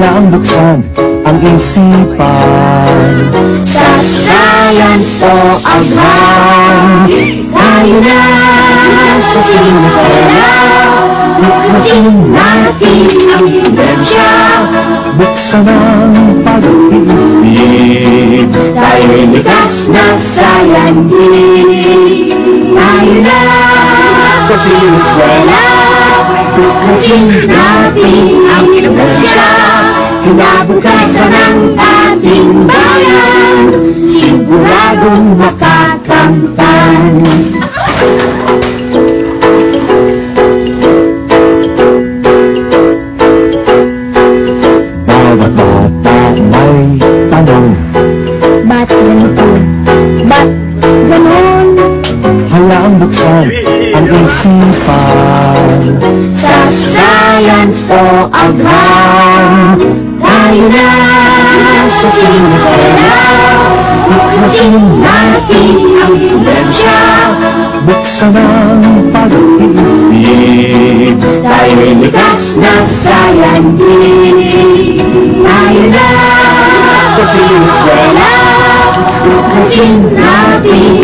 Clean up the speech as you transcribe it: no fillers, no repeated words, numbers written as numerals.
Hayaang buksan ang isipan. Sa science o aghan, tayo na sa siniskwela. Buksan natin ang siyensya, Buksan ang pag-iisip. tayo'y likas na scientist. Tayo na sa siniskwela, buksan natin ang siyensya. Kinabukasan ng ating bayan, siguradong makakamtan. Bawat bata may tanong, Ba't ganito? Ba't ganon? hayaang buksan ang isipan. Sa science o aghan, tayo na sa siniskwela. Buksan natin ang siyensya, Buksan ang pag-iisip. tayo'y likas na scientist. Tayo na sa siniskwela, buksan natin